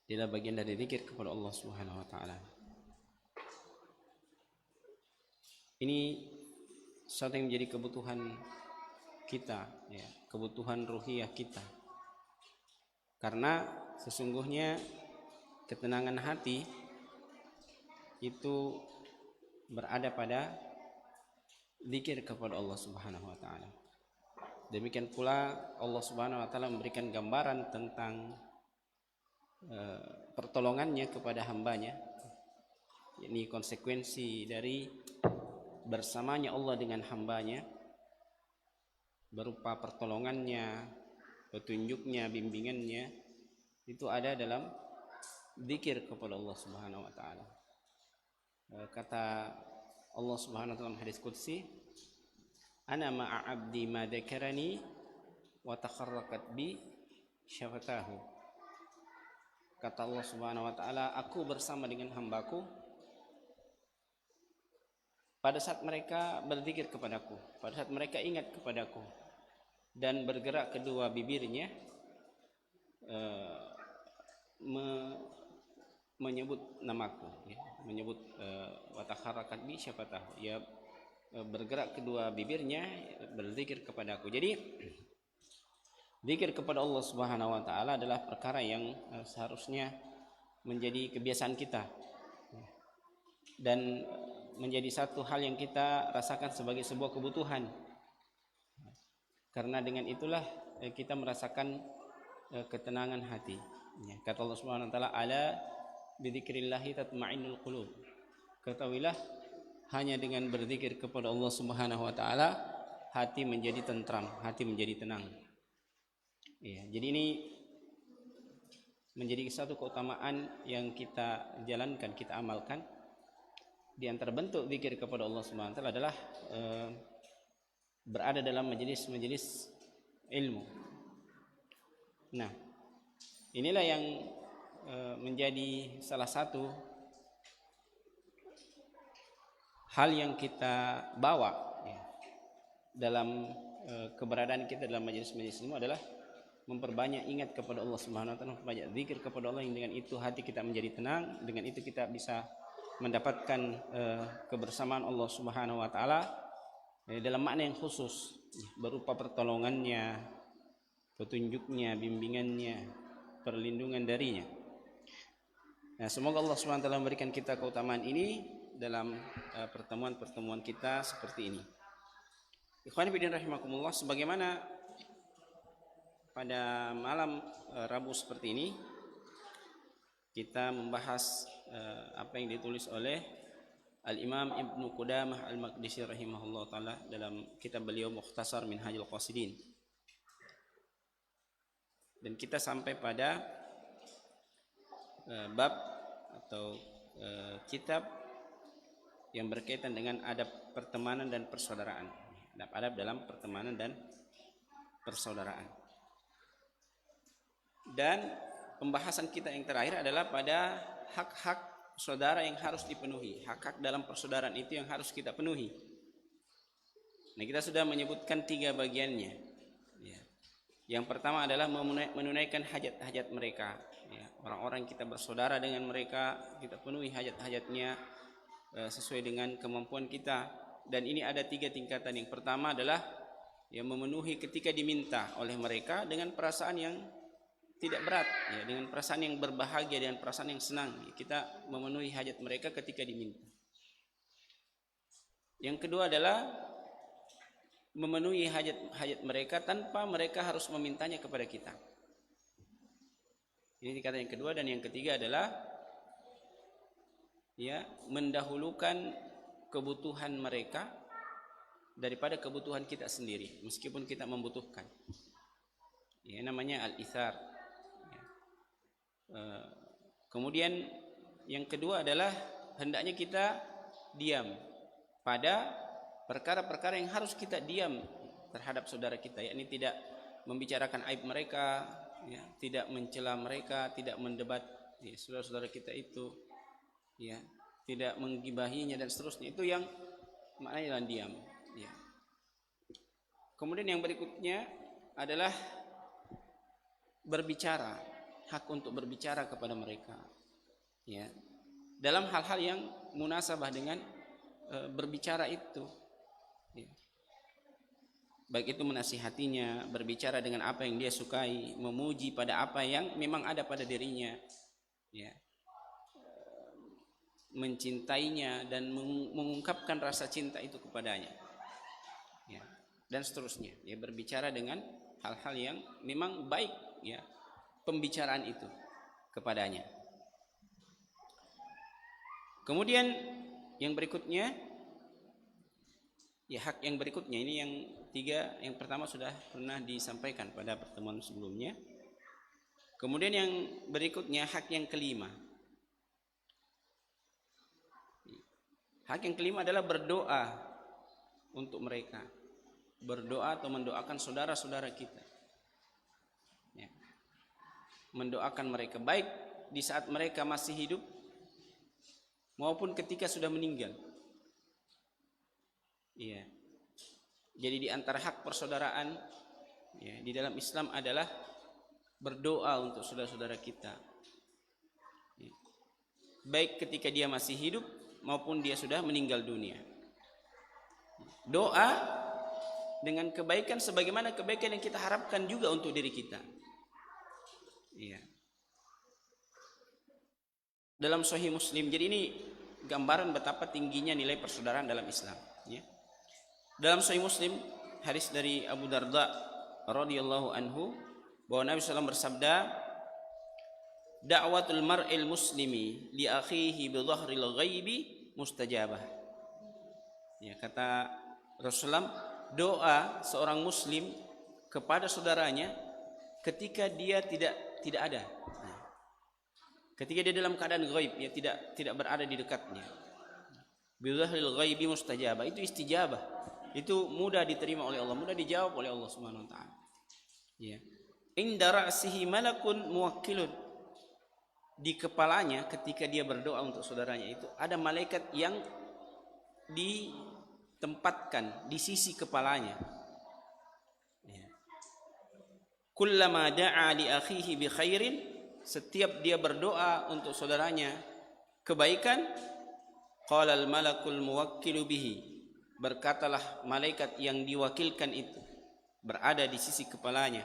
Dia bagian dari zikir kepada Allah Subhanahu wa taala. Ini sesuatu yang menjadi kebutuhan kita, ya, kebutuhan ruhiyah kita. Karena sesungguhnya ketenangan hati itu berada pada zikir kepada Allah Subhanahu wa taala. Demikian pula Allah Subhanahu wa taala memberikan gambaran tentang pertolongannya kepada hambanya. Ini konsekuensi dari bersamanya Allah dengan hambanya berupa pertolongannya, petunjuknya, bimbingannya, itu ada dalam zikir kepada Allah Subhanahu wa taala. Kata Allah Subhanahu wa taala dalam hadis qudsi, ana ma'a 'abdi ma dzakarani wa takharraqat bi syafatahu. Kata Allah Subhanahu wa taala, aku bersama dengan hambaku pada saat mereka berzikir kepadaku, pada saat mereka ingat kepadaku, dan bergerak kedua bibirnya menyebut namaku, ya, menyebut wa takharraqat bi syafatahu, ya, bergerak kedua bibirnya berzikir kepadaku. Jadi zikir kepada Allah Subhanahu wa taala adalah perkara yang seharusnya menjadi kebiasaan kita dan menjadi satu hal yang kita rasakan sebagai sebuah kebutuhan. Karena dengan itulah kita merasakan ketenangan hati. Kata Allah Subhanahu wa taala, ala bidzikrillah tatma'innul qulub. Ketahuilah hanya dengan berzikir kepada Allah Subhanahu wa taala hati menjadi tentram, hati menjadi tenang. Ya, jadi ini menjadi satu keutamaan yang kita jalankan, kita amalkan. Di antara bentuk zikir kepada Allah Subhanahu wa taala adalah berada dalam majelis-majelis ilmu. Nah, inilah yang menjadi salah satu hal yang kita bawa, ya, dalam keberadaan kita dalam majelis-majelis ilmu adalah memperbanyak ingat kepada Allah Subhanahu wa taala, memperbanyak zikir kepada Allah, yang dengan itu hati kita menjadi tenang, dengan itu kita bisa mendapatkan kebersamaan Allah Subhanahu wa taala dalam makna yang khusus, berupa pertolongannya, petunjuknya, bimbingannya, perlindungan darinya. Nah, semoga Allah Subhanahu wa taala memberikan kita keutamaan ini dalam pertemuan-pertemuan kita seperti ini. Ikhwani fillah rahimakumullah, sebagaimana pada malam Rabu seperti ini kita membahas apa yang ditulis oleh Al-Imam Ibnu Qudamah Al-Maqdisi rahimahullah ta'ala dalam kitab beliau Mukhtasar Minhajul Qasidin. Dan kita sampai pada bab atau kitab yang berkaitan dengan adab pertemanan dan persaudaraan. Adab dalam pertemanan dan persaudaraan. Dan pembahasan kita yang terakhir adalah pada hak-hak saudara yang harus dipenuhi. Hak-hak dalam persaudaraan itu yang harus kita penuhi. Nah, kita sudah menyebutkan 3 bagiannya. Ya. Yang pertama adalah menunaikan hajat-hajat mereka. Ya. Orang-orang kita bersaudara dengan mereka, kita penuhi hajat-hajatnya sesuai dengan kemampuan kita. Dan ini ada 3 tingkatan. Yang pertama adalah yang memenuhi ketika diminta oleh mereka dengan perasaan yang tidak berat, ya, dengan perasaan yang berbahagia, dengan perasaan yang senang, ya, kita memenuhi hajat mereka ketika diminta. Yang kedua adalah memenuhi hajat mereka tanpa mereka harus memintanya kepada kita. Ini kata yang kedua. Dan yang ketiga adalah ya, mendahulukan kebutuhan mereka daripada kebutuhan kita sendiri, meskipun kita membutuhkan. Ya, namanya al-ithar. Kemudian yang kedua adalah hendaknya kita diam pada perkara-perkara yang harus kita diam terhadap saudara kita, yakni tidak membicarakan aib mereka, ya, tidak mencela mereka, tidak mendebat, ya, saudara-saudara kita itu, ya, tidak menggibahinya dan seterusnya. Itu yang maknanya diam, ya. Kemudian yang berikutnya adalah berbicara, hak untuk berbicara kepada mereka, ya, dalam hal-hal yang munasabah dengan berbicara itu, ya. Baik itu menasihatinya, berbicara dengan apa yang dia sukai, memuji pada apa yang memang ada pada dirinya, ya, mencintainya dan mengungkapkan rasa cinta itu kepadanya, ya, dan seterusnya, ya, berbicara dengan hal-hal yang memang baik, ya, pembicaraan itu kepadanya. Kemudian yang berikutnya, ya, hak yang berikutnya ini yang tiga. Yang pertama sudah pernah disampaikan pada pertemuan sebelumnya. Kemudian yang berikutnya hak yang kelima. Hak yang kelima adalah berdoa untuk mereka, berdoa atau mendoakan saudara-saudara kita, ya, mendoakan mereka baik di saat mereka masih hidup maupun ketika sudah meninggal. Iya. Jadi di antara hak persaudaraan, ya, di dalam Islam adalah berdoa untuk saudara-saudara kita, ya, baik ketika dia masih hidup maupun dia sudah meninggal dunia. Doa dengan kebaikan sebagaimana kebaikan yang kita harapkan juga untuk diri kita. Iya. Dalam Sahih Muslim, jadi ini gambaran betapa tingginya nilai persaudaraan dalam Islam, ya. Dalam Sahih Muslim, hadis dari Abu Darda radhiyallahu anhu, bahwa Nabi SAW bersabda, da'watul mar'il muslimi li akhihi bi dhahril ghaibi mustajabah. Ya, kata Rasulullah, doa seorang muslim kepada saudaranya ketika dia tidak ada. Ketika dia dalam keadaan ghaib, ya, tidak berada di dekatnya. Bi dhahril ghaibi mustajabah, itu istijabah. Itu mudah diterima oleh Allah, mudah dijawab oleh Allah Subhanahu wa taala. Ya. Inda ra'sihi malakun muwakkilun. Di kepalanya ketika dia berdoa untuk saudaranya itu ada malaikat yang ditempatkan di sisi kepalanya. Ya. Kullama da'a li akhihi bi khairin, setiap dia berdoa untuk saudaranya kebaikan, qala al malakul muwakkilu bihi, berkatalah malaikat yang diwakilkan itu berada di sisi kepalanya,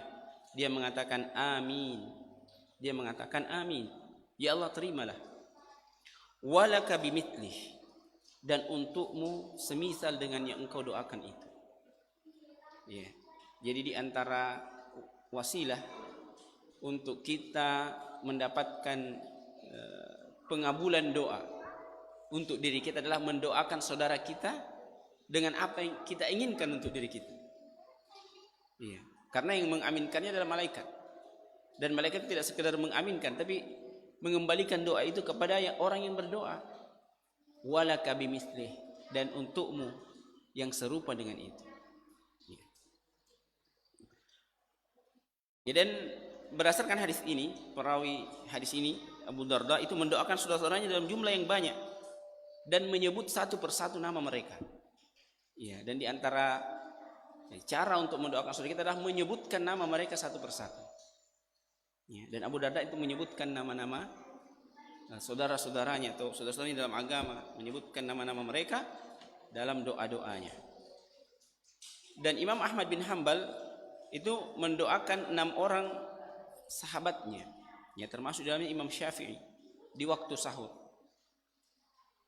dia mengatakan amin. Dia mengatakan amin. Ya Allah, terimalah. Walaka bimithlihi, dan untukmu semisal dengan yang engkau doakan itu. Ya. Jadi di antara wasilah untuk kita mendapatkan pengabulan doa untuk diri kita adalah mendoakan saudara kita dengan apa yang kita inginkan untuk diri kita. Iya. Karena yang mengaminkannya adalah malaikat. Dan malaikat tidak sekedar mengaminkan, tapi mengembalikan doa itu kepada orang yang berdoa. Walaka bimithlih, dan untukmu yang serupa dengan itu. Ya, dan berdasarkan hadis ini, perawi hadis ini Abu Darda itu mendoakan saudara-saudaranya dalam jumlah yang banyak dan menyebut satu persatu nama mereka. Ya, dan di antara cara untuk mendoakan saudara kita adalah menyebutkan nama mereka satu persatu. Ya, dan Abu Darda itu menyebutkan nama-nama saudara-saudaranya atau saudara-saudaranya dalam agama, menyebutkan nama-nama mereka dalam doa-doanya. Dan Imam Ahmad bin Hanbal itu mendoakan 6 orang sahabatnya, ya, termasuk dalamnya Imam Syafi'i di waktu sahur.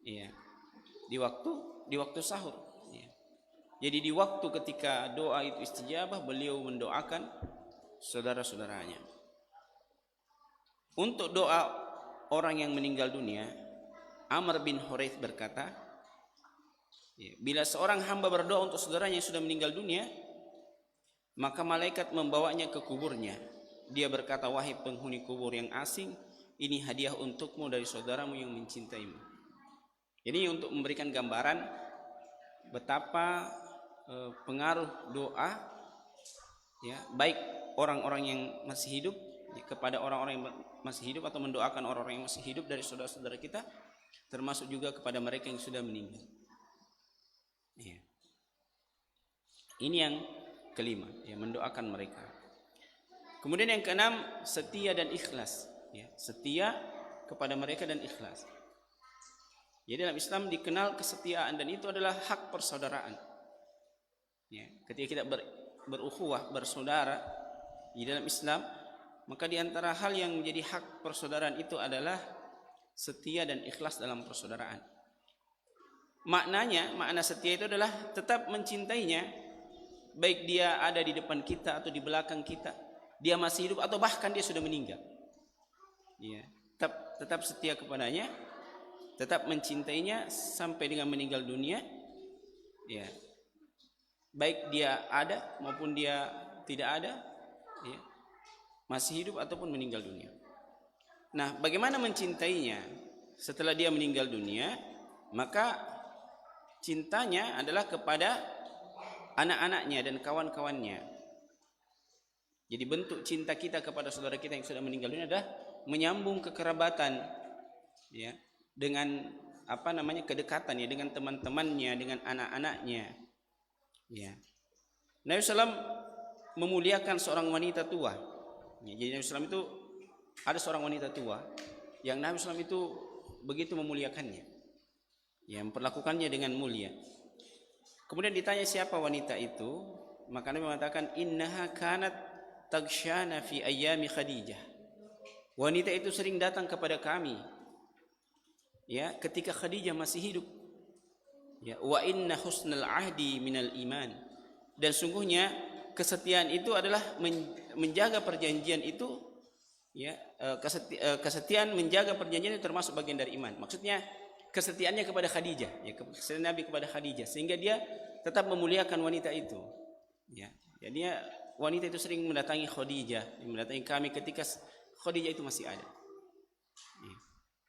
Ya, di waktu sahur. Ya. Jadi di waktu ketika doa itu istijabah, beliau mendoakan saudara-saudaranya. Untuk doa orang yang meninggal dunia, Amr bin Huraith berkata, ya, bila seorang hamba berdoa untuk saudaranya yang sudah meninggal dunia, maka malaikat membawanya ke kuburnya. Dia berkata, wahai penghuni kubur yang asing, ini hadiah untukmu dari saudaramu yang mencintaimu. Ini untuk memberikan gambaran betapa pengaruh doa, ya, baik orang-orang yang masih hidup, ya, kepada orang-orang yang masih hidup atau mendoakan orang-orang yang masih hidup dari saudara-saudara kita, termasuk juga kepada mereka yang sudah meninggal. Ya. Ini yang kelima, ya, mendoakan mereka. Kemudian yang keenam, setia dan ikhlas. ya, setia kepada mereka dan ikhlas. Jadi dalam Islam dikenal kesetiaan dan itu adalah hak persaudaraan. Ya, ketika kita berukhuwah, bersaudara di dalam Islam, maka di antara hal yang menjadi hak persaudaraan itu adalah setia dan ikhlas dalam persaudaraan. Makna setia itu adalah tetap mencintainya, baik dia ada di depan kita atau di belakang kita, dia masih hidup atau bahkan dia sudah meninggal. Ya, tetap setia kepadanya, tetap mencintainya sampai dengan meninggal dunia. Ya, baik dia ada maupun dia tidak ada, ya, masih hidup ataupun meninggal dunia. Nah, bagaimana mencintainya setelah dia meninggal dunia? Maka cintanya adalah kepada anak-anaknya dan kawan-kawannya. Jadi bentuk cinta kita kepada saudara kita yang sudah meninggal dunia adalah menyambung kekerabatan, ya, dengan kedekatan, ya, dengan teman-temannya, dengan anak-anaknya. Ya. Nabi SAW memuliakan seorang wanita tua. Ya, jadi Nabi SAW itu ada seorang wanita tua yang Nabi SAW itu begitu memuliakannya, yang memperlakukannya dengan mulia. Kemudian ditanya siapa wanita itu, maka Nabi mengatakan innaha kanat tagshana fi ayyami Khadijah. Wanita itu sering datang kepada kami, ya, ketika Khadijah masih hidup. Ya, wa inna husnal ahdi minal iman. Dan sungguhnya kesetiaan itu adalah menjaga perjanjian itu, ya, kesetiaan menjaga perjanjian itu termasuk bagian dari iman. Maksudnya kesetiaannya kepada Khadijah, ya, kesetiaan Nabi kepada Khadijah, sehingga dia tetap memuliakan wanita itu. Ya, jadi wanita itu sering mendatangi Khadijah, mendatangi kami ketika Khadijah itu masih ada. Ya,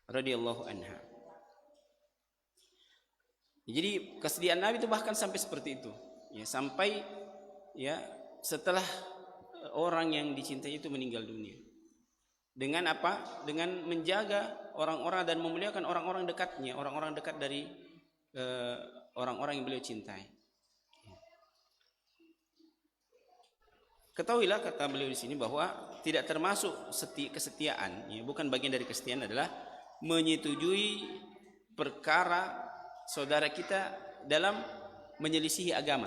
radhiyallahu anha. Jadi kesediaan Nabi itu bahkan sampai seperti itu, ya, sampai, ya, setelah orang yang dicintai itu meninggal dunia. Dengan apa? Dengan menjaga orang-orang dan memuliakan orang-orang dekatnya, orang-orang dekat dari orang-orang yang beliau cintai. Ketahuilah, kata beliau di sini, bahwa tidak termasuk kesetiaan, ya, bukan bagian dari kesetiaan adalah menyetujui perkara saudara kita dalam menyelisihi agama.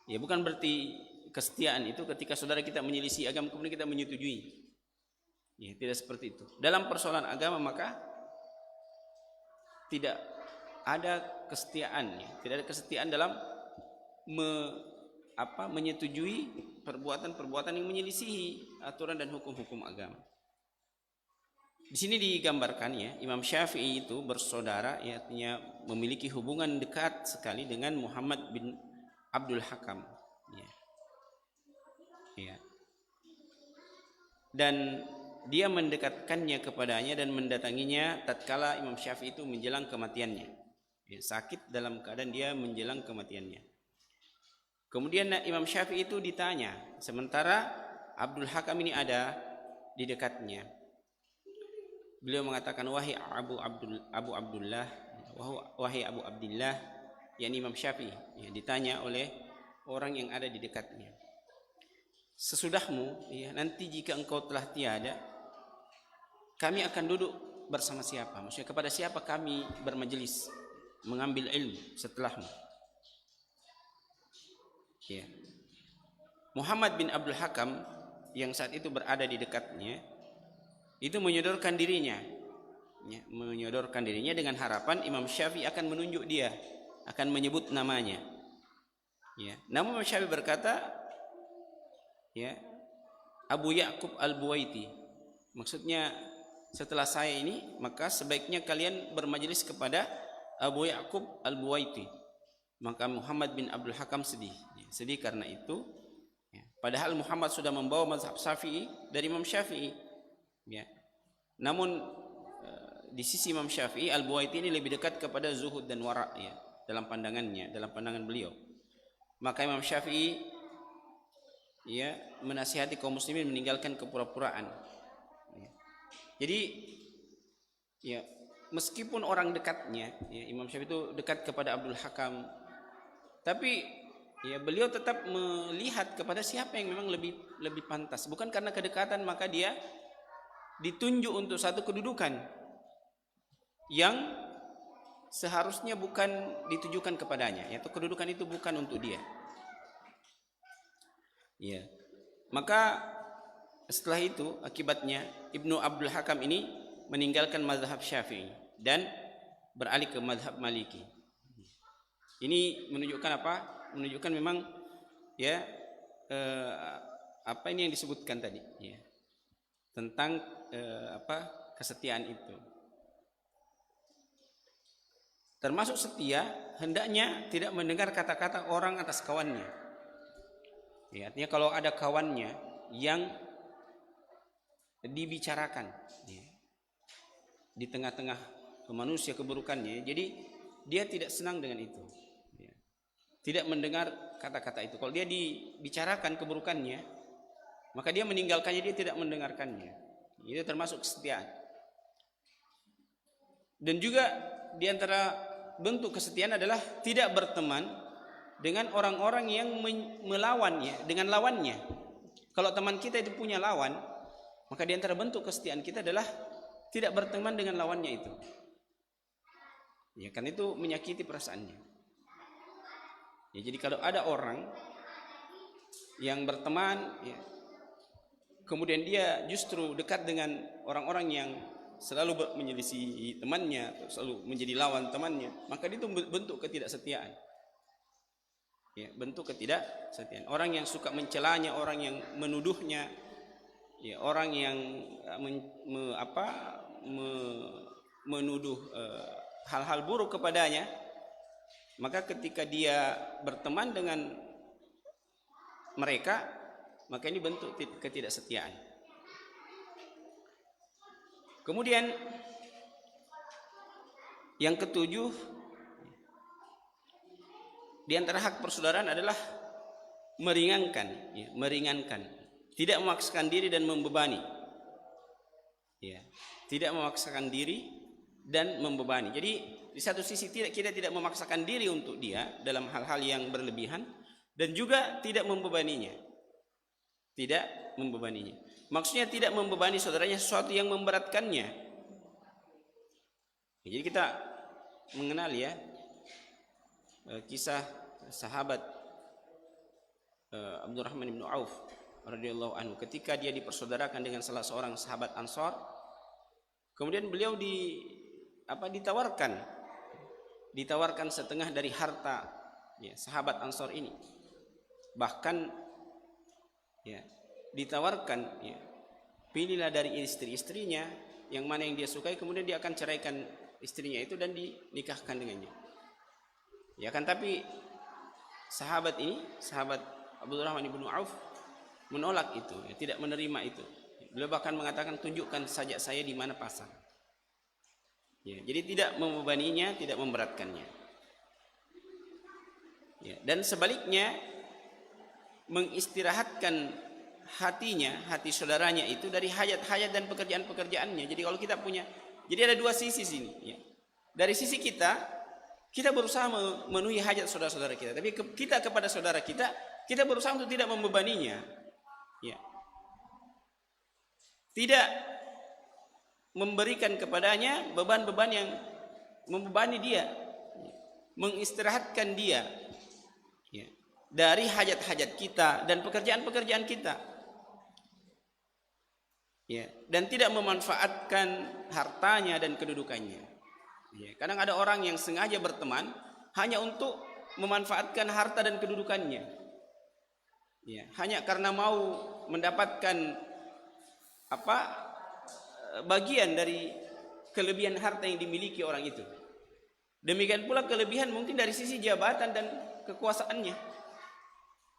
Ya, bukan berarti kesetiaan itu ketika saudara kita menyelisih agama kemudian kita menyetujui. Ya, tidak seperti itu. Dalam persoalan agama maka tidak ada kesetiaan, ya. Tidak ada kesetiaan dalam menyetujui perbuatan-perbuatan yang menyelisihi aturan dan hukum-hukum agama. Di sini digambarkan, ya, Imam Syafi'i itu bersaudara, ya, artinya memiliki hubungan dekat sekali dengan Muhammad bin Abdul Hakam. Ya. Ya. Dan dia mendekatkannya kepadanya dan mendatanginya tatkala Imam Syafi'i itu menjelang kematiannya. Ya, sakit dalam keadaan dia menjelang kematiannya. Kemudian Imam Syafi'i itu ditanya, sementara Abdul Hakam ini ada di dekatnya. Beliau mengatakan, wahai Abu Abdullah, wahai Abu Abdullah, yakni Imam Syafi'i, ya, ditanya oleh orang yang ada di dekatnya, sesudahmu, ya, nanti jika engkau telah tiada, kami akan duduk bersama siapa? Maksudnya kepada siapa kami bermajelis mengambil ilmu setelahmu? Ya. Muhammad bin Abdul Hakam yang saat itu berada di dekatnya itu menyodorkan dirinya, ya, menyodorkan dirinya dengan harapan Imam Syafi'i akan menunjuk dia, akan menyebut namanya. Ya. Namun Imam Syafi'i berkata, ya, Abu Ya'qub Al-Buwaiti, maksudnya setelah saya ini maka sebaiknya kalian bermajelis kepada Abu Ya'qub Al-Buwaiti. Maka Muhammad bin Abdul Hakam sedih, ya, sedih karena itu, ya. Padahal Muhammad sudah membawa mazhab Syafi'i dari Imam Syafi'i. Ya. Namun di sisi Imam Syafi'i, Al-Buwaiti ini lebih dekat kepada zuhud dan wara', ya, dalam pandangannya, dalam pandangan beliau. Maka Imam Syafi'i, ya, menasihati kaum muslimin meninggalkan kepura-puraan. Ya. Jadi, ya, meskipun orang dekatnya, ya, Imam Syafi'i itu dekat kepada Abdul Hakam, tapi, ya, beliau tetap melihat kepada siapa yang memang lebih pantas. Bukan karena kedekatan maka dia ditunjuk untuk satu kedudukan yang seharusnya bukan ditujukan kepadanya, yaitu kedudukan itu bukan untuk dia. Ya. Maka setelah itu akibatnya Ibnu Abdul Hakam ini meninggalkan mazhab Syafi'i dan beralih ke mazhab Maliki. Ini menunjukkan apa? Menunjukkan memang ya apa ini yang disebutkan tadi ya, tentang kesetiaan itu. Termasuk setia hendaknya tidak mendengar kata-kata orang atas kawannya. Ya, artinya kalau ada kawannya yang dibicarakan ya, di tengah-tengah manusia keburukannya, jadi dia tidak senang dengan itu ya. Tidak mendengar kata-kata itu. Kalau dia dibicarakan keburukannya, maka dia meninggalkannya, dia tidak mendengarkannya. Itu termasuk kesetiaan. Dan juga di antara bentuk kesetiaan adalah tidak berteman dengan orang-orang yang melawannya, dengan lawannya. Kalau teman kita itu punya lawan, maka di antara bentuk kesetiaan kita adalah tidak berteman dengan lawannya itu. Ya, kan itu menyakiti perasaannya. Ya, jadi kalau ada orang yang berteman, ya, kemudian dia justru dekat dengan orang-orang yang selalu menyelisih temannya, selalu menjadi lawan temannya, maka itu bentuk ketidaksetiaan. Ya, bentuk ketidaksetiaan. Orang yang suka mencelanya, orang yang menuduhnya, ya, orang yang menuduh hal-hal buruk kepadanya, maka ketika dia berteman dengan mereka, maka ini bentuk ketidaksetiaan. Kemudian yang ketujuh, di antara hak persaudaraan adalah meringankan, ya, meringankan, tidak memaksakan diri dan membebani. Ya, tidak memaksakan diri dan membebani. Jadi di satu sisi kita tidak memaksakan diri untuk dia dalam hal-hal yang berlebihan, dan juga tidak membebaninya. Tidak membebaninya. Maksudnya tidak membebani saudaranya sesuatu yang memberatkannya. Jadi kita mengenal ya kisah sahabat Abdurrahman bin Auf radhiyallahu anhu ketika dia dipersaudarakan dengan salah seorang sahabat Ansor. Kemudian beliau ditawarkan setengah dari harta ya, sahabat Ansor ini. Bahkan ya, ditawarkan ya, pilihlah dari istri-istrinya yang mana yang dia sukai, kemudian dia akan ceraikan istrinya itu dan dinikahkan dengannya. Ya kan, tapi sahabat Abdurrahman bin Auf menolak itu, ya, tidak menerima itu. Beliau bahkan mengatakan, tunjukkan saja saya di mana pasang. Ya, jadi tidak membebaninya, tidak memberatkannya. Ya, dan sebaliknya mengistirahatkan hatinya, hati saudaranya itu dari hajat-hajat dan pekerjaan-pekerjaannya. Jadi kalau kita punya, jadi ada dua sisi sini. Ya. Dari sisi kita berusaha memenuhi hajat saudara-saudara kita, tapi kita kepada saudara kita berusaha untuk tidak membebaninya. Ya. Tidak memberikan kepadanya beban-beban yang membebani dia, mengistirahatkan dia ya, dari hajat-hajat kita dan pekerjaan-pekerjaan kita ya, dan tidak memanfaatkan hartanya dan kedudukannya ya. Kadang ada orang yang sengaja berteman hanya untuk memanfaatkan harta dan kedudukannya ya, hanya karena mau mendapatkan bagian dari kelebihan harta yang dimiliki orang itu. Demikian pula kelebihan mungkin dari sisi jabatan dan kekuasaannya.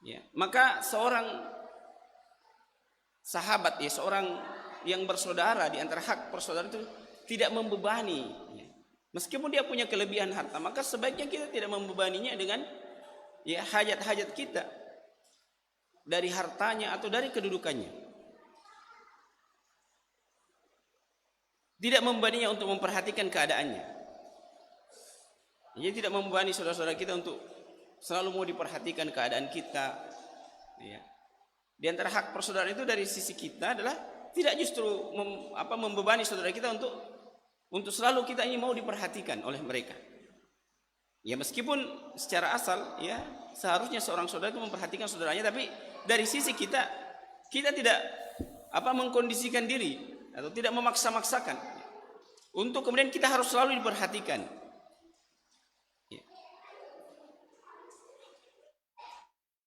Ya, maka seorang sahabat ya, seorang yang bersaudara di antara hak persaudaraan itu tidak membebani. Ya. Meskipun dia punya kelebihan harta, maka sebaiknya kita tidak membebaninya dengan ya hajat-hajat kita dari hartanya atau dari kedudukannya. Tidak membebaninya untuk memperhatikan keadaannya. Jadi tidak membebani saudara-saudara kita untuk selalu mau diperhatikan keadaan kita. Ya. Di antara hak persaudaraan itu dari sisi kita adalah tidak justru membebani saudara kita untuk selalu kita ini mau diperhatikan oleh mereka. Ya meskipun secara asal ya seharusnya seorang saudara itu memperhatikan saudaranya, tapi dari sisi kita tidak mengkondisikan diri atau tidak memaksa-maksakan untuk kemudian kita harus selalu diperhatikan.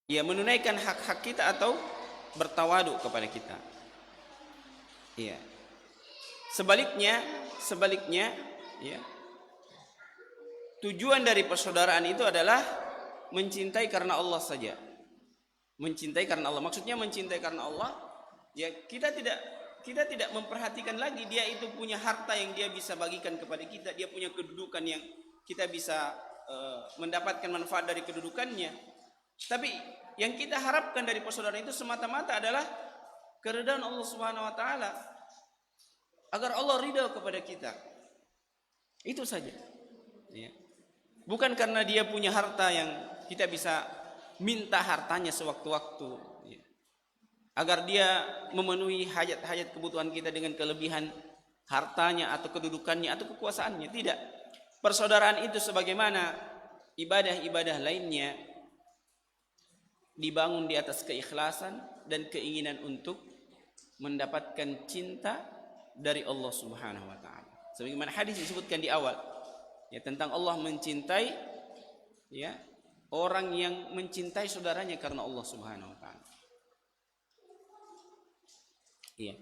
Ya menunaikan hak-hak kita atau bertawadu kepada kita. Ya. Sebaliknya ya. Tujuan dari persaudaraan itu adalah mencintai karena Allah saja. Mencintai karena Allah. Maksudnya mencintai karena Allah, ya kita tidak memperhatikan lagi dia itu punya harta yang dia bisa bagikan kepada kita, dia punya kedudukan yang kita bisa mendapatkan manfaat dari kedudukannya. Tapi yang kita harapkan dari persaudaraan itu semata-mata adalah keridhaan Allah Subhanahu wa taala. Agar Allah ridha kepada kita. Itu saja. Ya. Bukan karena dia punya harta yang kita bisa minta hartanya sewaktu-waktu, ya. Agar dia memenuhi hajat-hajat kebutuhan kita dengan kelebihan hartanya atau kedudukannya atau kekuasaannya. Tidak. Persaudaraan itu sebagaimana ibadah-ibadah lainnya dibangun di atas keikhlasan dan keinginan untuk mendapatkan cinta dari Allah Subhanahu wa taala. Sebagaimana hadis disebutkan di awal, ya tentang Allah mencintai ya orang yang mencintai saudaranya karena Allah Subhanahu wa taala. Iya.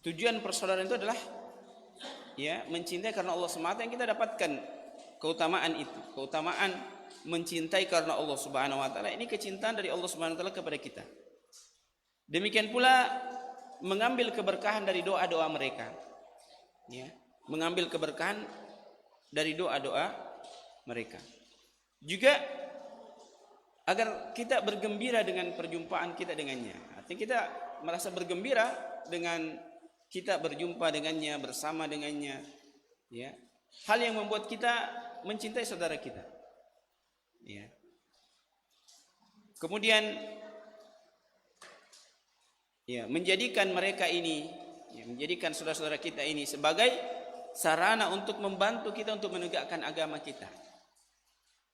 Tujuan persaudaraan itu adalah ya mencintai karena Allah semata, yang kita dapatkan keutamaan itu, keutamaan mencintai karena Allah Subhanahu wa taala. Ini kecintaan dari Allah Subhanahu wa taala kepada kita. Demikian pula mengambil keberkahan dari doa-doa mereka. Ya, mengambil keberkahan dari doa-doa mereka. Juga agar kita bergembira dengan perjumpaan kita dengannya. Artinya kita merasa bergembira dengan kita berjumpa dengannya, bersama dengannya, ya. Hal yang membuat kita mencintai saudara kita. Ya. Kemudian ya, menjadikan mereka ini, ya, menjadikan saudara-saudara kita ini sebagai sarana untuk membantu kita untuk menegakkan agama kita.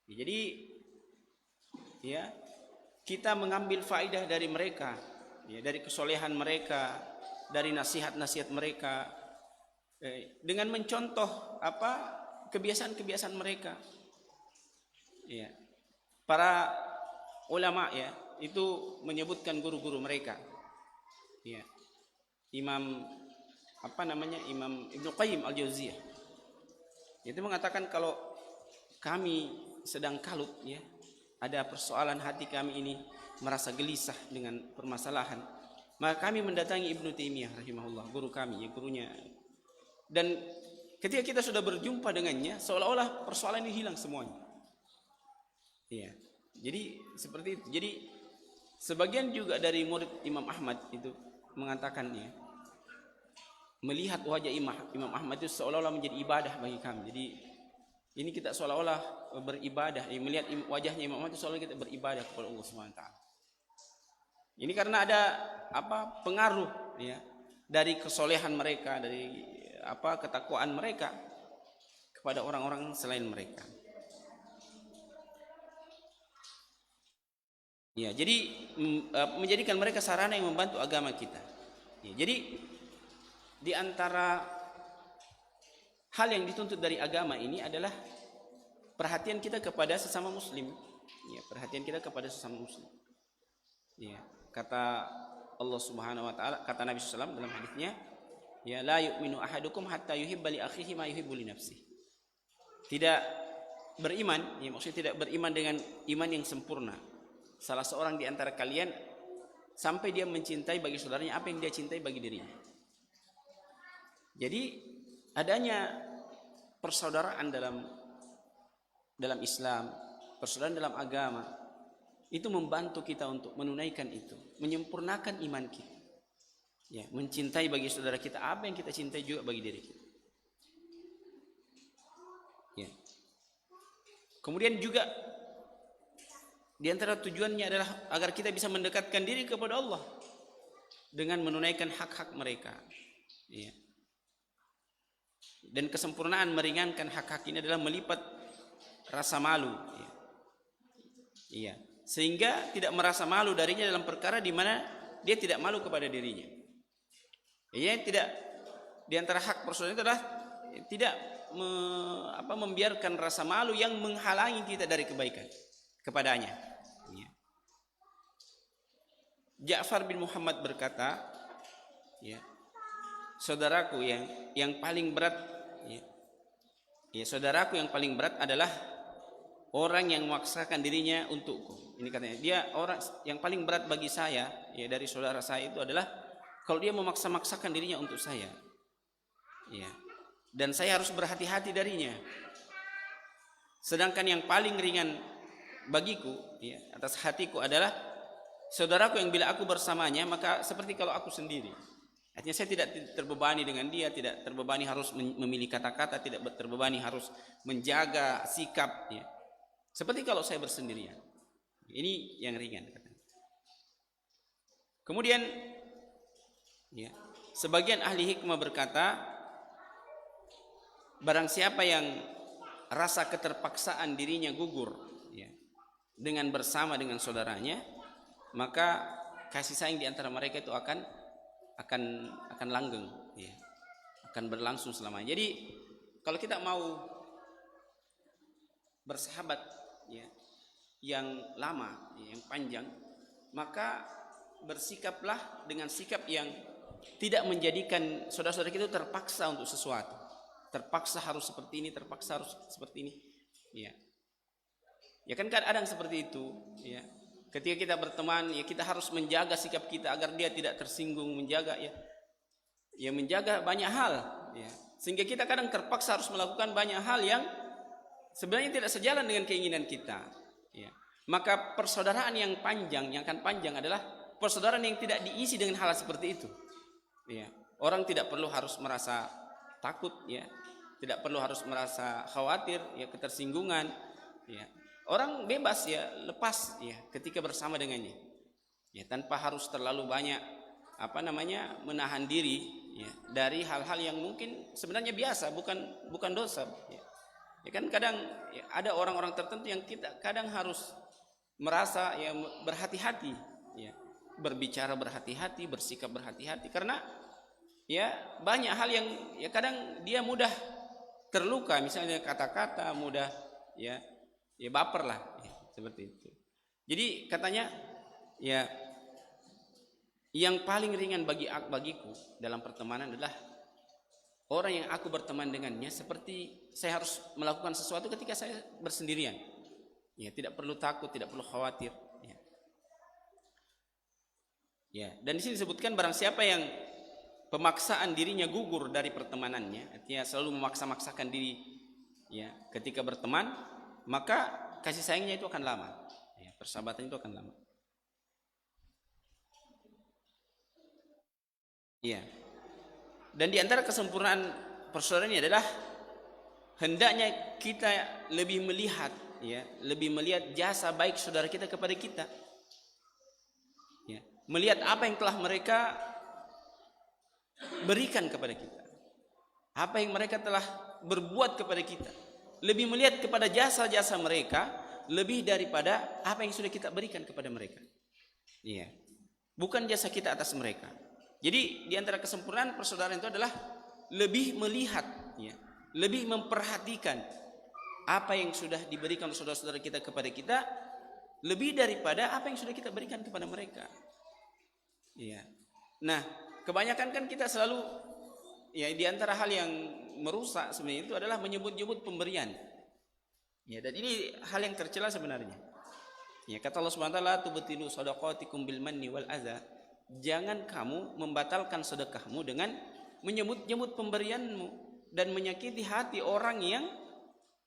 Ya, jadi ya, kita mengambil faedah dari mereka, ya, dari kesolehan mereka, dari nasihat-nasihat mereka, dengan mencontoh kebiasaan-kebiasaan mereka. Ya. Para ulama ya itu menyebutkan guru-guru mereka. Ya. Imam Ibnu Qayyim Al-Jauziyah itu mengatakan kalau kami sedang kalut ya, ada persoalan hati kami ini merasa gelisah dengan permasalahan, maka kami mendatangi Ibnu Taimiyah rahimahullah, guru kami, ya, gurunya. Dan ketika kita sudah berjumpa dengannya, seolah-olah persoalan ini hilang semuanya. Ya. Jadi seperti itu. Jadi sebagian juga dari murid Imam Ahmad itu mengatakannya, melihat wajah Imam Ahmad itu seolah-olah menjadi ibadah bagi kami. Jadi ini kita seolah-olah beribadah, melihat wajahnya Imam Ahmad itu seolah kita beribadah kepada Allah Subhanahu wa taala. Ini karena ada pengaruh ya dari kesolehan mereka, dari ketakwaan mereka kepada orang-orang selain mereka. Ya, jadi menjadikan mereka sarana yang membantu agama kita. Ya, jadi di antara hal yang dituntut dari agama ini adalah perhatian kita kepada sesama muslim. Ya, perhatian kita kepada sesama muslim. Ya, kata Allah Subhanahu wa taala, kata Nabi SAW dalam hadisnya, ya la yu'minu ahadukum hatta yuhibba li akhihi ma yuhibbu li nafsihi. Tidak beriman, ya maksudnya tidak beriman dengan iman yang sempurna salah seorang di antara kalian sampai dia mencintai bagi saudaranya apa yang dia cintai bagi dirinya. Jadi adanya persaudaraan dalam Islam, persaudaraan dalam agama itu membantu kita untuk menunaikan itu, menyempurnakan iman kita. Ya, mencintai bagi saudara kita apa yang kita cintai juga bagi diri kita. Ya. Kemudian juga di antara tujuannya adalah agar kita bisa mendekatkan diri kepada Allah. dengan menunaikan hak-hak mereka. Ya. Dan kesempurnaan meringankan hak-hak ini adalah melipat rasa malu. Ya. Iya. Sehingga tidak merasa malu darinya dalam perkara di mana dia tidak malu kepada dirinya. Ya, tidak di antara hak persoalan itu adalah tidak membiarkan rasa malu yang menghalangi kita dari kebaikan kepadanya. Ya. Ja'far bin Muhammad berkata, ya, saudaraku yang paling berat, ya, saudaraku yang paling berat adalah orang yang memaksakan dirinya untukku. Ini katanya, dia orang yang paling berat bagi saya, ya, dari saudara saya itu adalah kalau dia memaksa-maksakan dirinya untuk saya. Ya. Dan saya harus berhati-hati darinya. Sedangkan yang paling ringan bagiku, ya, atas hatiku adalah saudaraku yang bila aku bersamanya maka seperti kalau aku sendiri. Artinya saya tidak terbebani dengan dia, tidak terbebani harus memilih kata-kata, tidak terbebani harus menjaga sikap, ya. Seperti kalau saya bersendirian. Ini yang ringan. Kemudian, ya, sebagian ahli hikmah berkata, barang siapa yang rasa keterpaksaan dirinya gugur, ya, dengan bersama dengan saudaranya, maka kasih sayang di antara mereka itu akan langgeng, ya, akan berlangsung selamanya. Jadi kalau kita mau bersahabat, ya, yang lama, ya, yang panjang, maka bersikaplah dengan sikap yang tidak menjadikan saudara-saudara kita terpaksa untuk sesuatu, terpaksa harus seperti ini, terpaksa harus seperti ini, ya. Ya kan kadang seperti itu, ya. Ketika kita berteman, ya, kita harus menjaga sikap kita agar dia tidak tersinggung, menjaga, ya menjaga banyak hal, ya. Sehingga kita kadang terpaksa harus melakukan banyak hal yang sebenarnya tidak sejalan dengan keinginan kita, ya. Maka persaudaraan yang akan panjang adalah persaudaraan yang tidak diisi dengan hal seperti itu, ya. Orang tidak perlu harus merasa takut, ya, tidak perlu harus merasa khawatir, ya, ketersinggungan, ya. Orang bebas, ya, lepas, ya, ketika bersama dengannya, ya, tanpa harus terlalu banyak menahan diri, ya, dari hal-hal yang mungkin sebenarnya biasa, bukan dosa, ya. Ya kan kadang, ya, ada orang-orang tertentu yang kita kadang harus merasa, ya, berhati-hati, ya, berbicara berhati-hati, bersikap berhati-hati, karena, ya, banyak hal yang, ya, kadang dia mudah terluka, misalnya kata-kata, mudah, ya baper lah, ya, seperti itu. Jadi katanya, ya, yang paling ringan bagiku dalam pertemanan adalah orang yang aku berteman dengannya seperti saya harus melakukan sesuatu ketika saya bersendirian, ya, tidak perlu takut, tidak perlu khawatir, ya. Ya, dan di sini disebutkan barang siapa yang pemaksaan dirinya gugur dari pertemanannya, artinya selalu memaksa-maksakan diri, ya, ketika berteman, maka kasih sayangnya itu akan lama, ya, persahabatan itu akan lama. Ya. Dan di antara kesempurnaan persaudaraan ini adalah hendaknya kita lebih melihat, ya, lebih melihat jasa baik saudara kita kepada kita, ya, melihat apa yang telah mereka berikan kepada kita, apa yang mereka telah berbuat kepada kita, lebih melihat kepada jasa-jasa mereka lebih daripada apa yang sudah kita berikan kepada mereka, ya, bukan jasa kita atas mereka. Jadi di antara kesempurnaan persaudaraan itu adalah lebih melihat, ya, lebih memperhatikan apa yang sudah diberikan saudara-saudara kita kepada kita lebih daripada apa yang sudah kita berikan kepada mereka, ya. Nah, kebanyakan kan kita selalu, ya, di antara hal yang merusak sebenarnya itu adalah menyebut-nyebut pemberian, ya, dan ini hal yang tercela sebenarnya, ya. Kata Allah Subhanahu wa taala, tubtilu shadaqatikum bil manni wal adza, jangan kamu membatalkan sedekahmu dengan menyebut-nyebut pemberianmu dan menyakiti hati orang yang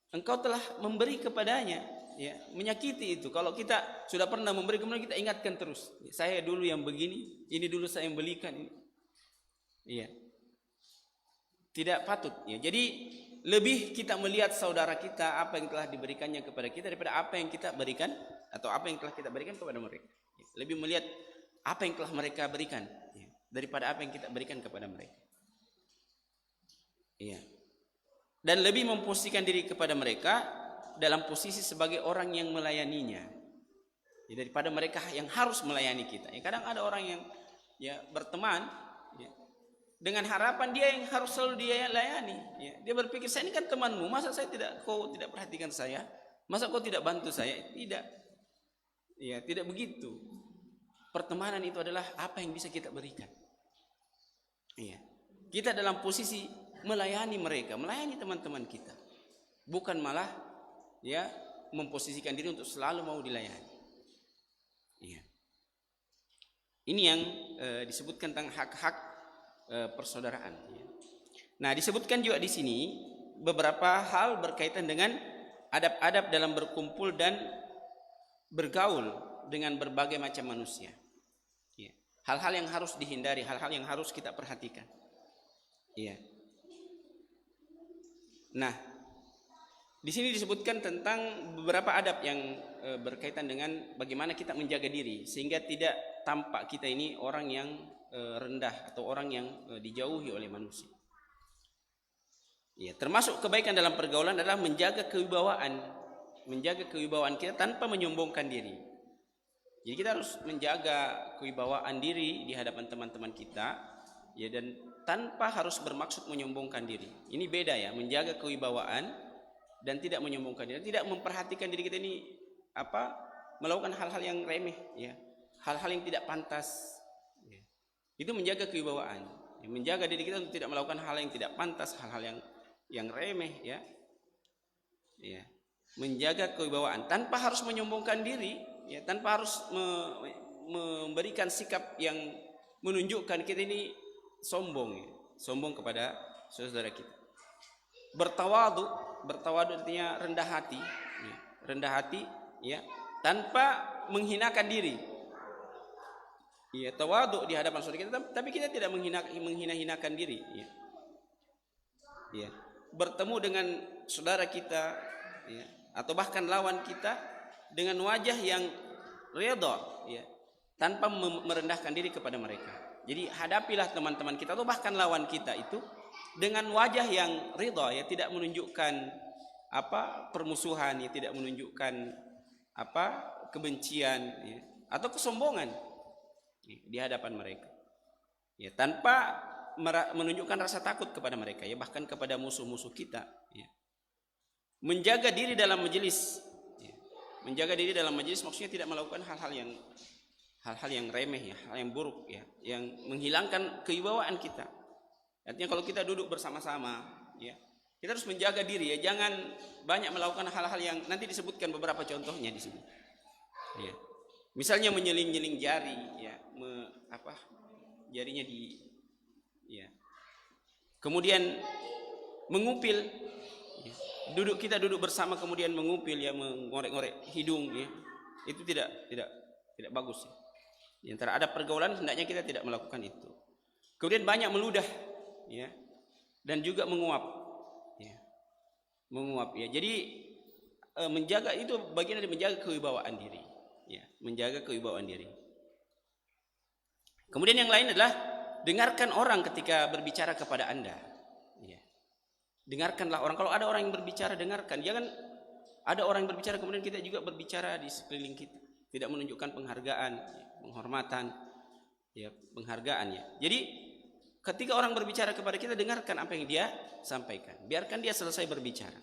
engkau telah memberi kepadanya, ya, menyakiti itu. Kalau kita sudah pernah memberi, kemudian kita ingatkan terus, saya dulu yang begini, ini dulu saya yang belikan, iya, tidak patut, ya. Jadi lebih kita melihat saudara kita apa yang telah diberikannya kepada kita daripada apa yang kita berikan atau apa yang telah kita berikan kepada mereka, ya. Lebih melihat apa yang telah mereka berikan, ya. daripada apa yang kita berikan kepada mereka. Iya. Dan lebih memposisikan diri kepada mereka dalam posisi sebagai orang yang melayaninya, ya, daripada mereka yang harus melayani kita. Ya, kadang ada orang yang ya berteman ya, dengan harapan dia yang harus selalu dia layani. Ya, dia berpikir, saya ini kan temanmu, masa kau tidak perhatikan saya? Masa kau tidak bantu saya? Tidak. Ya, tidak begitu. Pertemanan itu adalah apa yang bisa kita berikan. Iya. Kita dalam posisi melayani mereka, melayani teman-teman kita, bukan malah ya memposisikan diri untuk selalu mau dilayani. Iya. Ini yang disebutkan tentang hak-hak persaudaraan. Ya. Nah, disebutkan juga di sini beberapa hal berkaitan dengan adab-adab dalam berkumpul dan bergaul dengan berbagai macam manusia. Ya. Hal-hal yang harus dihindari, hal-hal yang harus kita perhatikan. Iya. Nah, di sini disebutkan tentang beberapa adab yang berkaitan dengan bagaimana kita menjaga diri sehingga tidak tampak kita ini orang yang rendah atau orang yang dijauhi oleh manusia. Ya, termasuk kebaikan dalam pergaulan adalah menjaga kewibawaan kita tanpa menyombongkan diri. Jadi kita harus menjaga kewibawaan diri di hadapan teman-teman kita, ya, dan tanpa harus bermaksud menyombongkan diri. Ini beda ya, menjaga kewibawaan dan tidak menyombongkan diri, tidak memperhatikan diri kita ini melakukan hal-hal yang remeh, ya, hal-hal yang tidak pantas. Ya. Itu menjaga kewibawaan, ya, menjaga diri kita untuk tidak melakukan hal yang tidak pantas, hal-hal yang remeh, ya. Ya. Menjaga kewibawaan tanpa harus menyombongkan diri, ya, tanpa harus memberikan sikap yang menunjukkan kita ini sombong, ya, sombong kepada saudara kita. Bertawadu artinya rendah hati, ya, rendah hati, ya, tanpa menghinakan diri. Ya, tawadu di hadapan saudara kita, tapi kita tidak menghina-hinakan diri, ya. Ya. Bertemu dengan saudara kita, ya, atau bahkan lawan kita dengan wajah yang ridha, ya, tanpa merendahkan diri kepada mereka. Jadi hadapilah teman-teman kita atau bahkan lawan kita itu dengan wajah yang ridha, ya, tidak menunjukkan permusuhan, ya, tidak menunjukkan kebencian, ya, atau kesombongan, ya, di hadapan mereka. Ya, tanpa menunjukkan rasa takut kepada mereka, ya, bahkan kepada musuh-musuh kita, ya. Menjaga diri dalam majelis, ya. Menjaga diri dalam majelis maksudnya tidak melakukan hal-hal yang remeh, ya, hal yang buruk, ya, yang menghilangkan kewibawaan kita. Artinya kalau kita duduk bersama-sama, ya, kita harus menjaga diri, ya, jangan banyak melakukan hal-hal yang nanti disebutkan beberapa contohnya di sini. Ya. Misalnya menyeling-nyeling jari, ya, jarinya ya. Kemudian mengupil, ya. Kita duduk bersama kemudian mengupil, ya, mengorek-ngorek hidung, ya. Itu tidak bagus, ya. Di antara ada pergaulan hendaknya kita tidak melakukan itu. Kemudian banyak meludah, ya, dan juga menguap, ya. Menguap, ya. Jadi menjaga itu bagian dari menjaga kewibawaan diri, ya, menjaga kewibawaan diri. Kemudian yang lain adalah dengarkan orang ketika berbicara kepada Anda, ya. Dengarkanlah orang. Kalau ada orang yang berbicara, dengarkan. Jangan ada orang yang berbicara kemudian kita juga berbicara di sekeliling kita, tidak menunjukkan penghargaan, ya, penghormatan, ya, penghargaan, ya. Jadi ketika orang berbicara kepada kita, dengarkan apa yang dia sampaikan, biarkan dia selesai berbicara,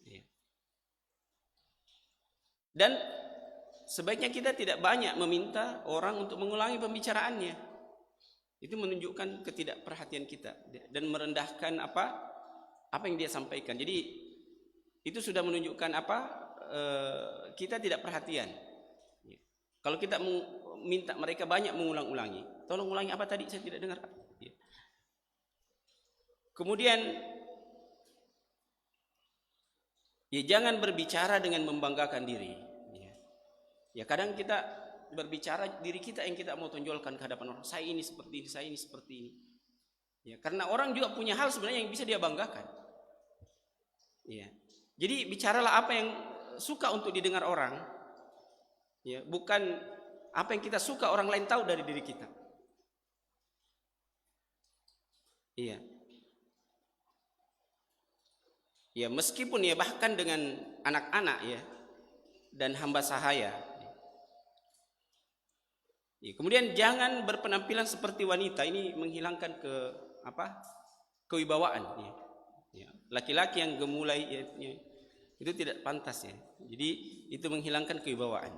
ya. Dan sebaiknya kita tidak banyak meminta orang untuk mengulangi pembicaraannya. Itu menunjukkan ketidakperhatian kita dan merendahkan apa yang dia sampaikan. Jadi itu sudah menunjukkan kita tidak perhatian. Kalau kita minta mereka banyak mengulang-ulangi, tolong ulangi apa tadi, saya tidak dengar. Ya. Kemudian, ya, jangan berbicara dengan membanggakan diri. Ya, kadang kita berbicara diri kita yang kita mau tonjolkan ke hadapan orang. Saya ini seperti ini, saya ini seperti ini. Ya, karena orang juga punya hal sebenarnya yang bisa dia banggakan. Ya. Jadi bicaralah apa yang suka untuk didengar orang. Ya, bukan apa yang kita suka orang lain tahu dari diri kita. Iya. Ya, meskipun ya bahkan dengan anak-anak ya dan hamba sahaya. Ya, kemudian jangan berpenampilan seperti wanita, ini menghilangkan kewibawaan ya. Ya, laki-laki yang gemulai ya, itu tidak pantas ya. Jadi itu menghilangkan kewibawaan.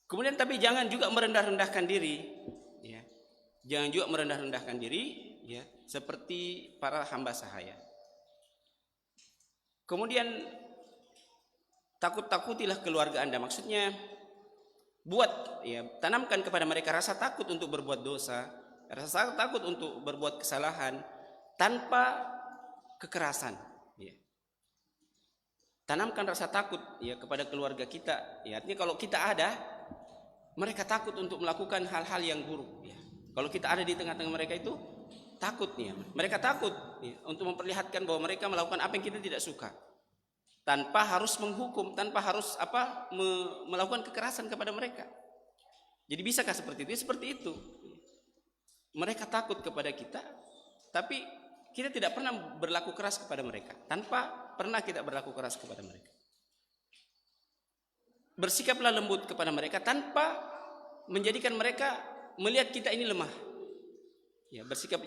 Kemudian tapi jangan juga merendah-rendahkan diri ya. Jangan juga merendah-rendahkan diri ya, seperti para hamba sahaya. Kemudian takut-takutilah keluarga Anda. Maksudnya tanamkan kepada mereka rasa takut untuk berbuat dosa, rasa takut untuk berbuat kesalahan tanpa kekerasan ya. Tanamkan rasa takut ya kepada keluarga kita ya. Artinya kalau kita ada, mereka takut untuk melakukan hal-hal yang buruk ya. Kalau kita ada di tengah-tengah mereka itu takut ya. Mereka takut ya, untuk memperlihatkan bahwa mereka melakukan apa yang kita tidak suka, tanpa harus menghukum, tanpa harus melakukan kekerasan kepada mereka. Jadi bisakah seperti itu? Seperti itu. Mereka takut kepada kita, tapi kita tidak pernah berlaku keras kepada mereka, tanpa pernah kita berlaku keras kepada mereka. Bersikaplah lembut kepada mereka tanpa menjadikan mereka melihat kita ini lemah. Ya, bersikap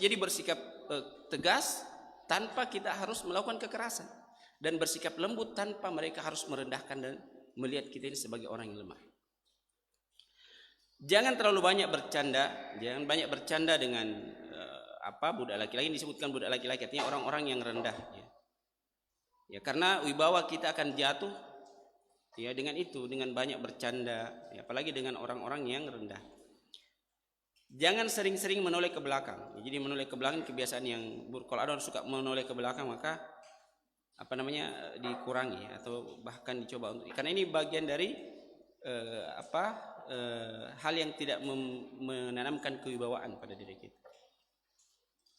tegas tanpa kita harus melakukan kekerasan, dan bersikap lembut tanpa mereka harus merendahkan dan melihat kita ini sebagai orang yang lemah. Jangan terlalu banyak bercanda dengan budak laki-laki. Disebutkan budak laki-laki artinya orang-orang yang rendah ya. Ya, karena wibawa kita akan jatuh ya dengan banyak bercanda ya, apalagi dengan orang-orang yang rendah. Jangan sering-sering menoleh ke belakang. Jadi menoleh ke belakang kebiasaan yang buruk. Kalau ada orang suka menoleh ke belakang, maka dikurangi atau bahkan dicoba untuk, karena ini bagian dari hal yang tidak menanamkan kewibawaan pada diri kita.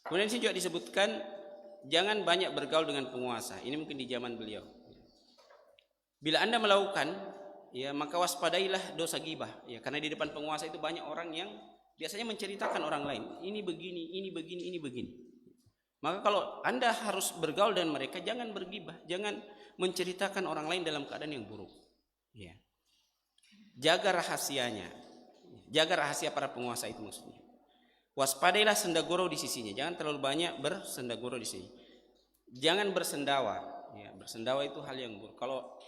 Kemudian sini juga disebutkan jangan banyak bergaul dengan penguasa. Ini mungkin di zaman beliau. Bila Anda melakukan ya, maka waspadailah dosa ghibah ya, karena di depan penguasa itu banyak orang yang biasanya menceritakan orang lain, ini begini, ini begini, ini begini. Maka kalau Anda harus bergaul dengan mereka, jangan bergibah, jangan menceritakan orang lain dalam keadaan yang buruk. Ya. Jaga rahasianya, jaga rahasia para penguasa itu maksudnya. Waspadailah sendaguro di sisinya, jangan terlalu banyak bersendaguro di sini. Jangan bersendawa, ya, bersendawa itu hal yang buruk. Kalau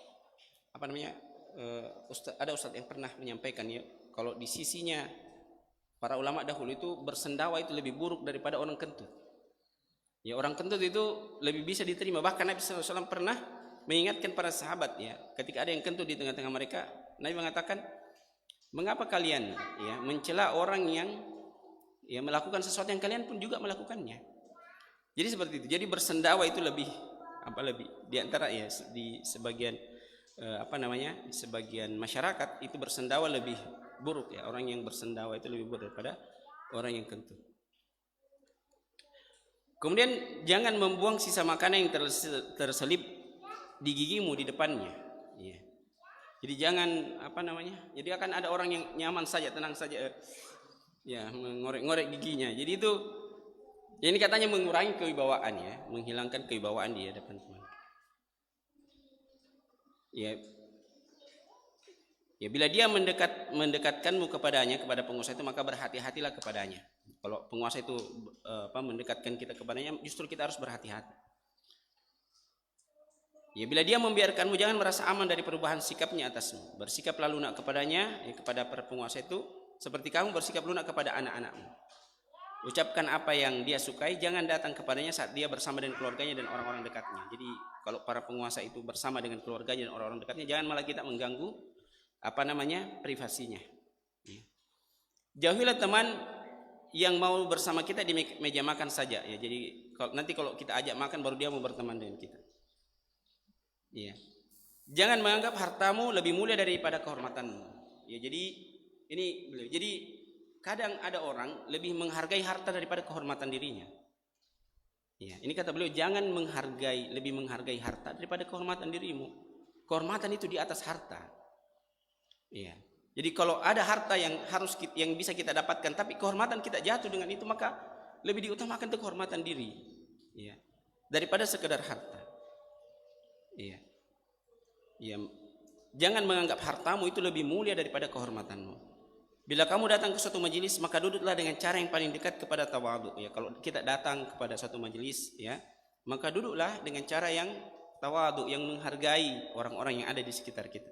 ada ustadz yang pernah menyampaikan ya, kalau di sisinya para ulama dahulu itu bersendawa itu lebih buruk daripada orang kentut. Ya, orang kentut itu lebih bisa diterima. Bahkan Nabi SAW pernah mengingatkan para sahabat ya, ketika ada yang kentut di tengah-tengah mereka, Nabi mengatakan, mengapa kalian ya mencela orang yang ya melakukan sesuatu yang kalian pun juga melakukannya. Jadi seperti itu. Jadi bersendawa itu lebih di antara ya di sebagian sebagian masyarakat itu bersendawa lebih buruk ya. Orang yang bersendawa itu lebih buruk daripada orang yang kentut. Kemudian jangan membuang sisa makanan yang terselip di gigimu di depannya ya. Jadi jangan jadi akan ada orang yang nyaman saja, tenang saja ya, mengorek-ngorek giginya. Jadi itu ya, ini katanya mengurangi kewibawaan ya, menghilangkan kewibawaan di hadapan teman. Ya, bila dia mendekatkanmu kepadanya, kepada penguasa itu, maka berhati-hatilah kepadanya. Kalau penguasa itu mendekatkan kita kepadanya, justru kita harus berhati-hati. Ya, bila dia membiarkanmu, jangan merasa aman dari perubahan sikapnya atasmu. Bersikaplah lunak kepadanya, ya, kepada para penguasa itu, seperti kamu bersikap lunak kepada anak-anakmu. Ucapkan apa yang dia sukai, jangan datang kepadanya saat dia bersama dengan keluarganya dan orang-orang dekatnya. Jadi kalau para penguasa itu bersama dengan keluarganya dan orang-orang dekatnya, jangan malah kita mengganggu privasinya. Jauhilah teman yang mau bersama kita di meja makan saja ya. Jadi kalau kita ajak makan baru dia mau berteman dengan kita. Ya. Jangan menganggap hartamu lebih mulia daripada kehormatanmu. Ya, jadi kadang ada orang lebih menghargai harta daripada kehormatan dirinya. Ya, ini kata beliau, jangan lebih menghargai harta daripada kehormatan dirimu. Kehormatan itu di atas harta. Ya. Jadi kalau ada harta yang bisa kita dapatkan, tapi kehormatan kita jatuh dengan itu, maka lebih diutamakan itu kehormatan diri, ya, daripada sekedar harta. Iya. Ya, jangan menganggap hartamu itu lebih mulia daripada kehormatanmu. Bila kamu datang ke suatu majelis, maka duduklah dengan cara yang paling dekat kepada tawadhu. Ya, kalau kita datang kepada suatu majelis, ya, maka duduklah dengan cara yang tawadhu, yang menghargai orang-orang yang ada di sekitar kita.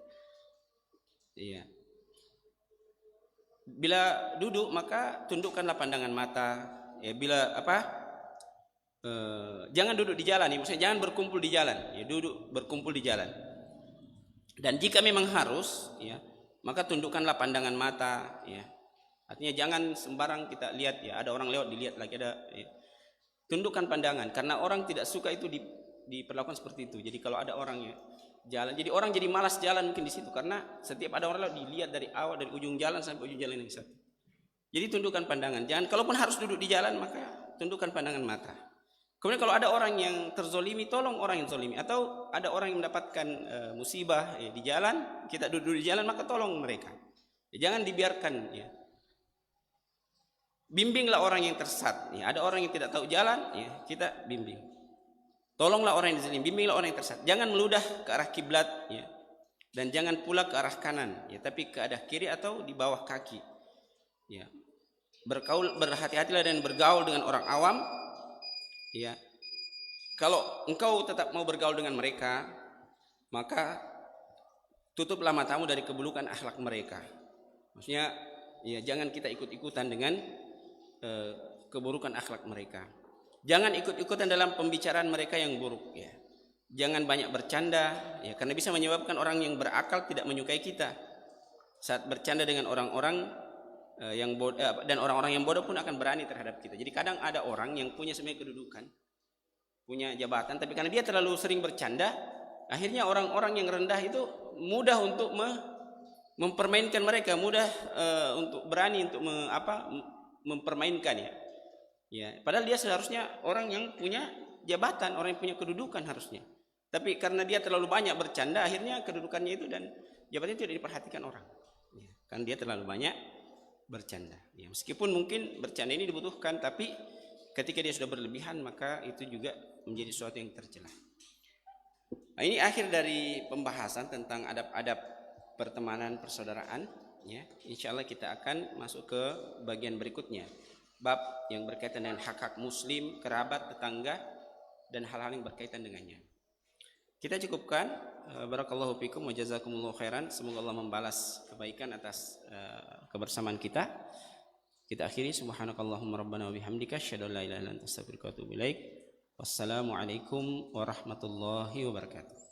Iya. Bila duduk maka tundukkanlah pandangan mata. Ya, bila jangan duduk di jalan, ya, maksudnya jangan berkumpul di jalan. Ya, duduk berkumpul di jalan. Dan jika memang harus, ya, maka tundukkanlah pandangan mata, ya. Artinya jangan sembarang kita lihat, ya, ada orang lewat dilihat lagi, ada, ya. Tundukkan pandangan, karena orang tidak suka itu diperlakukan seperti itu. Jadi kalau ada orang, ya, jalan, jadi orang jadi malas jalan mungkin di situ, karena setiap ada orang lewat dilihat dari awal, dari ujung jalan sampai ujung jalan yang satu. Jadi tundukkan pandangan. Jangan, kalaupun harus duduk di jalan, maka tundukkan pandangan mata. Kemudian kalau ada orang yang terzolimi, tolong orang yang zolimi. Atau ada orang yang mendapatkan musibah, ya, di jalan, kita duduk di jalan, maka tolong mereka. Ya, jangan dibiarkan, ya. Bimbinglah orang yang tersesat. Ya, ada orang yang tidak tahu jalan, ya, kita bimbing. Tolonglah orang yang dizalimi, bimbinglah orang yang tersesat. Jangan meludah ke arah kiblat, ya. Dan jangan pula ke arah kanan, ya, tapi ke arah kiri atau di bawah kaki. Ya. Berhati-hatilah dan bergaul dengan orang awam. Ya, kalau engkau tetap mau bergaul dengan mereka, maka tutuplah matamu dari keburukan akhlak mereka. Maksudnya, ya, jangan kita ikut-ikutan dengan keburukan akhlak mereka. Jangan ikut-ikutan dalam pembicaraan mereka yang buruk. Ya. Jangan banyak bercanda, ya, karena bisa menyebabkan orang yang berakal tidak menyukai kita. Saat bercanda dengan orang-orang yang bodoh, dan orang-orang yang bodoh pun akan berani terhadap kita. Jadi kadang ada orang yang punya sebenarnya kedudukan, punya jabatan, tapi karena dia terlalu sering bercanda, akhirnya orang-orang yang rendah itu mudah untuk mempermainkan mereka, mudah untuk berani untuk mempermainkan, ya. Ya, padahal dia seharusnya orang yang punya jabatan, orang yang punya kedudukan harusnya. Tapi karena dia terlalu banyak bercanda, akhirnya kedudukannya itu dan jabatannya itu tidak diperhatikan orang. Ya, kan dia terlalu banyak bercanda. Ya, meskipun mungkin bercanda ini dibutuhkan, tapi ketika dia sudah berlebihan maka itu juga menjadi sesuatu yang tercela. Nah, ini akhir dari pembahasan tentang adab-adab pertemanan persaudaraan. Ya, insya Allah kita akan masuk ke bagian berikutnya, bab yang berkaitan dengan hak-hak muslim, kerabat, tetangga, dan hal-hal yang berkaitan dengannya. Kita cukupkan. Barakallahu fikum wa jazakumullahu khairan. Semoga Allah membalas kebaikan atas kebersamaan kita. Kita akhiri, subhanakallahumma rabbana wa bihamdika asyhadu an la ilaha illa anta astaghfiruka wa atubu ilaik. Wassalamualaikum warahmatullahi wabarakatuh.